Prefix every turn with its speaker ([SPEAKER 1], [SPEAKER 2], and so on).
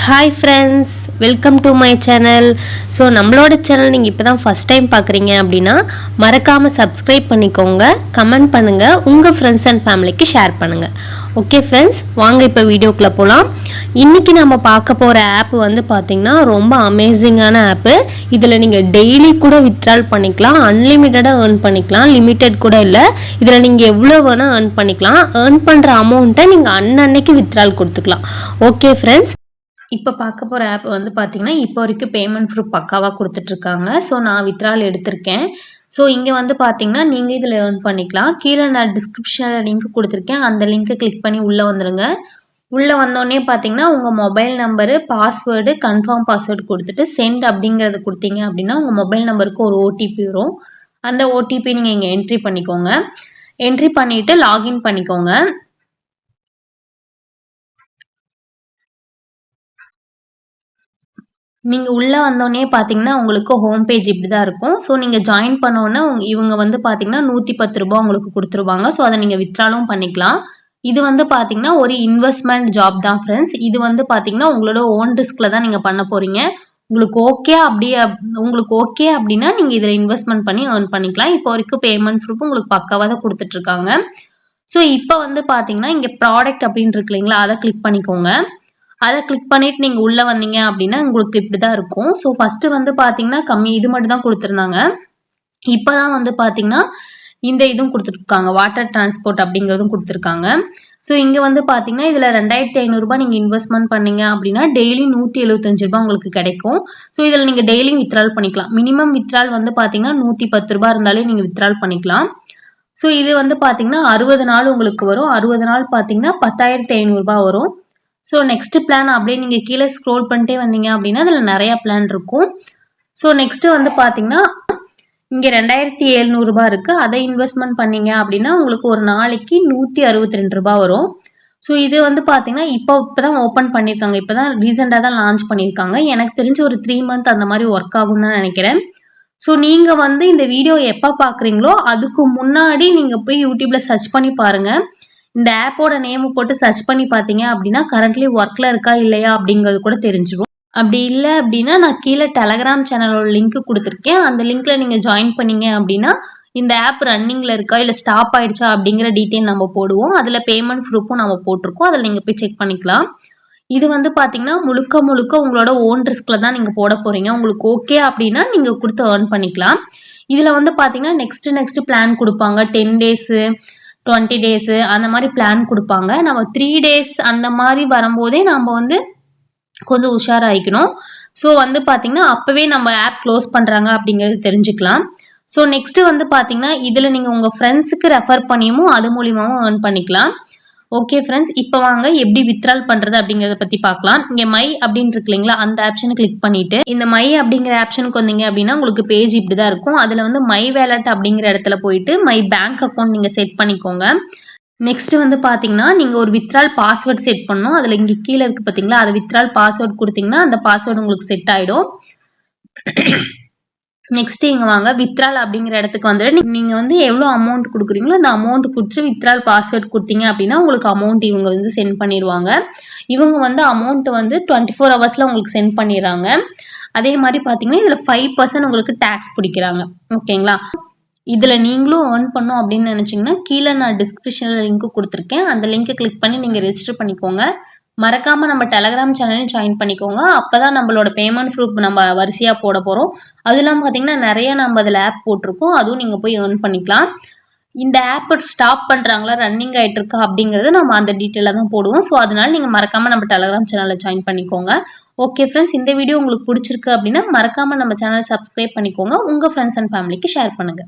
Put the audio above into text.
[SPEAKER 1] Hi friends, welcome to my channel. So நம்மளோட channel நீங்க இப்பதான் ஃபர்ஸ்ட் டைம் பார்க்கறீங்க அப்படினா மறக்காம subscribe பண்ணிக்கோங்க, கமெண்ட் பண்ணுங்க, உங்க friends and familyக்கு ஷேர் பண்ணுங்க. ஓகே friends, வாங்க இப்ப வீடியோக்குள்ள போலாம். இன்னைக்கு நாம பார்க்க போற ஆப் வந்து பாத்தீங்கன்னா ரொம்ப அமேசிங்கான ஆப். இதுல நீங்க டெய்லி கூட withdrawal பண்ணிக்கலாம், அன்லிமிட்டடா earn பண்ணிக்கலாம், லிமிட்டட் கூட இல்ல. இதுல நீங்க எவ்வளவு வேணா earn பண்ணிக்கலாம். earn பண்ற அமௌண்ட்டை நீங்க அன்னன்னைக்கு withdrawal கொடுத்துக்கலாம். ஓகே friends, இப்போ பார்க்க போகிற ஆப் வந்து பார்த்தீங்கன்னா இப்போ வரைக்கும் பேமெண்ட் ப்ரூஃப் பக்காவாக கொடுத்துட்ருக்காங்க. ஸோ நான் வித்ட்ரால் எடுத்திருக்கேன். ஸோ இங்கே வந்து பார்த்தீங்கன்னா நீங்கள் இதில் ஏர்ன் பண்ணிக்கலாம். கீழே நான் டிஸ்கிரிப்ஷனில் லிங்க் கொடுத்துருக்கேன், அந்த லிங்க்கை கிளிக் பண்ணி உள்ளே வந்துடுங்க. உள்ளே வந்தோடனே பார்த்தீங்கன்னா உங்கள் mobile number, password, confirm password கொடுத்துட்டு சென்ட் அப்படிங்கிறத கொடுத்தீங்க அப்படின்னா உங்கள் மொபைல் நம்பருக்கு ஒரு ஓடிபி வரும். அந்த ஓடிபி நீங்கள் இங்கே என்ட்ரி பண்ணிக்கோங்க. என்ட்ரி பண்ணிவிட்டு லாகின் பண்ணிக்கோங்க. நீங்க உள்ள வந்தோடனே பாத்தீங்கன்னா உங்களுக்கு ஹோம் பேஜ் இப்படிதான் இருக்கும். ஸோ நீங்க ஜாயின் பண்ணோன்னா இவங்க வந்து பாத்தீங்கன்னா 110 ரூபாய் உங்களுக்கு கொடுத்துருவாங்க. ஸோ அதை நீங்க வித்ட்ராலும் பண்ணிக்கலாம். இது வந்து பாத்தீங்கன்னா ஒரு இன்வெஸ்ட்மெண்ட் ஜாப் தான் ஃப்ரெண்ட்ஸ். இது வந்து பாத்தீங்கன்னா உங்களோட ஓன் ரிஸ்க்ல தான் நீங்க பண்ண போறீங்க. உங்களுக்கு ஓகே அப்படின்னா நீங்க இதுல இன்வெஸ்ட்மெண்ட் பண்ணி ஏர்ன் பண்ணிக்கலாம். இப்போ வரைக்கும் பேமெண்ட் ப்ரூஃப் உங்களுக்கு பக்காவா தான் கொடுத்துட்டு இருக்காங்க. ஸோ இப்போ வந்து பாத்தீங்கன்னா இங்க ப்ராடக்ட் அப்படின்னு இருக்கு இல்லைங்களா, அதை கிளிக் பண்ணிக்கோங்க. அதை கிளிக் பண்ணிட்டு நீங்க உள்ள வந்தீங்க அப்படின்னா உங்களுக்கு இப்படிதான் இருக்கும். ஸோ ஃபர்ஸ்ட் வந்து பாத்தீங்கன்னா இது மட்டும் தான் கொடுத்துருந்தாங்க. இப்பதான் வந்து பாத்தீங்கன்னா இந்த இதுவும் கொடுத்துருக்காங்க, வாட்டர் டிரான்ஸ்போர்ட் அப்படிங்கிறதும் கொடுத்துருக்காங்க. ஸோ இங்க வந்து பாத்தீங்கன்னா இதுல 2500 ரூபாய் நீங்க இன்வெஸ்ட்மெண்ட் பண்ணீங்க அப்படின்னா டெய்லி 175 ரூபாய் உங்களுக்கு கிடைக்கும். ஸோ இதுல நீங்க டெய்லி வித்ட்ரால் பண்ணிக்கலாம். மினிமம் வித்ட்ரால் வந்து பாத்தீங்கன்னா 110 ரூபாய் இருந்தாலே நீங்க வித்ட்ரால் பண்ணிக்கலாம். ஸோ இது வந்து பாத்தீங்கன்னா 60 நாள் உங்களுக்கு வரும். 60 நாள் பாத்தீங்கன்னா 10,500 ரூபாய் வரும். ஸோ நெக்ஸ்ட் பிளான் அப்படியே நீங்க கீழே ஸ்க்ரோல் பண்ணிட்டே வந்தீங்க அப்படின்னா அதுல நிறைய பிளான் இருக்கும். ஸோ நெக்ஸ்ட் வந்து பாத்தீங்கன்னா இங்க 2700 ரூபாய் இருக்கு. அதை இன்வெஸ்ட்மெண்ட் பண்ணீங்க அப்படின்னா உங்களுக்கு ஒரு நாளைக்கு 162 ரூபாய் வரும். ஸோ இது வந்து பாத்தீங்கன்னா இப்பதான் ஓபன் பண்ணிருக்காங்க, இப்பதான் ரீசெண்டா தான் லான்ச் பண்ணிருக்காங்க. எனக்கு தெரிஞ்சு ஒரு 3 மந்த் அந்த மாதிரி ஒர்க் ஆகும் தான் நினைக்கிறேன். ஸோ நீங்க வந்து இந்த வீடியோ எப்ப பாக்குறீங்களோ அதுக்கு முன்னாடி நீங்க போய் யூடியூப்ல சர்ச் பண்ணி பாருங்க. இந்த ஆப்போட நேம் போட்டு சர்ச் பண்ணி பார்த்தீங்க அப்படின்னா கரண்ட்லி ஒர்க்ல இருக்கா இல்லையா அப்படிங்கிறது கூட தெரிஞ்சிடும். அப்படி இல்லை அப்படின்னா நான் கீழே டெலகிராம் சேனலோட லிங்க் கொடுத்துருக்கேன். அந்த லிங்க்ல நீங்க ஜாயின் பண்ணீங்க அப்படின்னா இந்த ஆப் ரன்னிங்ல இருக்கா இல்லை ஸ்டாப் ஆயிடுச்சா அப்படிங்கிற டீட்டெயில் நம்ம போடுவோம். அதுல பேமெண்ட் ப்ரூஃபும் நம்ம போட்டிருக்கோம், அதில் நீங்க போய் செக் பண்ணிக்கலாம். இது வந்து பாத்தீங்கன்னா முழுக்க உங்களோட ஓன் ரிஸ்க்ல தான் நீங்க போட போறீங்க. உங்களுக்கு ஓகே அப்படின்னா நீங்க கொடுத்து ஏர்ன் பண்ணிக்கலாம். இதுல வந்து பாத்தீங்கன்னா நெக்ஸ்ட் பிளான் கொடுப்பாங்க. 10 டேஸ், 20 டேஸ் அந்த மாதிரி பிளான் கொடுப்பாங்க. நம்ம 3 டேஸ் அந்த மாதிரி வரும்போதே நம்ம வந்து கொஞ்சம் உஷாராயிக்கணும். ஸோ வந்து பாத்தீங்கன்னா அப்பவே நம்ம ஆப் க்ளோஸ் பண்றாங்க அப்படிங்கிறது தெரிஞ்சுக்கலாம். ஸோ நெக்ஸ்ட் வந்து பாத்தீங்கன்னா இதுல நீங்க உங்க ஃப்ரெண்ட்ஸுக்கு ரெஃபர் பண்ணியும் அது மூலியமாவும் ஏர்ன் பண்ணிக்கலாம். ஓகே ஃப்ரெண்ட்ஸ், இப்போ வாங்க எப்படி வித்ட்ரால் பண்றது அப்படிங்கறத பத்தி பார்க்கலாம். இங்க மை அப்படின்னு இருக்கு இல்லைங்களா, அந்த ஆப்ஷனை கிளிக் பண்ணிட்டு இந்த மை அப்படிங்கிற ஆப்ஷனுக்கு வந்தீங்க அப்படின்னா உங்களுக்கு பேஜ் இப்படிதான் இருக்கும். அதுல வந்து மை வேலட் அப்படிங்கிற இடத்துல போயிட்டு மை பேங்க் அக்கௌண்ட் நீங்க செட் பண்ணிக்கோங்க. நெக்ஸ்ட் வந்து பாத்தீங்கன்னா நீங்க ஒரு வித்ட்ரால் பாஸ்வேர்ட் செட் பண்ணணும். அதுல இங்க கீழே இருக்கு பாத்தீங்களா, அது வித்ட்ரால் பாஸ்வேர்ட் கொடுத்தீங்கன்னா அந்த பாஸ்வேர்டு உங்களுக்கு செட் ஆயிடும். நெக்ஸ்ட் இங்க வாங்க, வித்ட்ரால் அப்படிங்கிற இடத்துக்கு வந்துட்டு நீங்க வந்து எவ்வளவு அமௌண்ட் கொடுக்குறீங்களோ அந்த அமௌண்ட் கொடுத்து வித்ட்ரால் பாஸ்வேர்ட் கொடுத்தீங்க அப்படின்னா உங்களுக்கு அமௌண்ட் இவங்க வந்து சென்ட் பண்ணிடுவாங்க. இவங்க வந்து அமௌண்ட் வந்து 24 ஹவர்ஸ்ல உங்களுக்கு சென்ட் பண்ணிடுறாங்க. அதே மாதிரி பாத்தீங்கன்னா இதுல 5% உங்களுக்கு டாக்ஸ் பிடிக்கிறாங்க. ஓகேங்களா, இதுல நீங்களும் ஏர்ன் பண்ணும் அப்படின்னு நினைச்சீங்கன்னா கீழே நான் டிஸ்கிரிப்ஷன்ல லிங்க் கொடுத்துருக்கேன், அந்த லிங்கை கிளிக் பண்ணி நீங்க ரெஜிஸ்டர் பண்ணிக்கோங்க. மறக்காம நம்ம டெலகிராம் சேனலையும் ஜாயின் பண்ணிக்கோங்க. அப்பதான் நம்மளோட பேமெண்ட் ப்ரூஃப் நம்ம வரிசையா போட போறோம். அது இல்லாம பாத்தீங்கன்னா நிறைய நம்ம அதுல ஆப் போட்டிருக்கோம், அதுவும் நீங்க போய் ஏர்ன் பண்ணிக்கலாம். இந்த ஆப் ஸ்டாப் பண்றாங்களா, ரன்னிங் ஆயிட்டு இருக்கா அப்படிங்கறது நம்ம அந்த டீட்டெயில தான் போடுவோம். ஸோ அதனால நீங்க மறக்காம நம்ம டெலகிராம் சேனல்ல ஜாயின் பண்ணிக்கோங்க. ஓகே ஃப்ரெண்ட்ஸ், இந்த வீடியோ உங்களுக்கு பிடிச்சிருக்கு அப்படின்னா மறக்காம நம்ம சேனலை சப்ஸ்கிரைப் பண்ணிக்கோங்க, உங்க ஃப்ரெண்ட்ஸ் அண்ட் ஃபேமிலிக்கு ஷேர் பண்ணுங்க.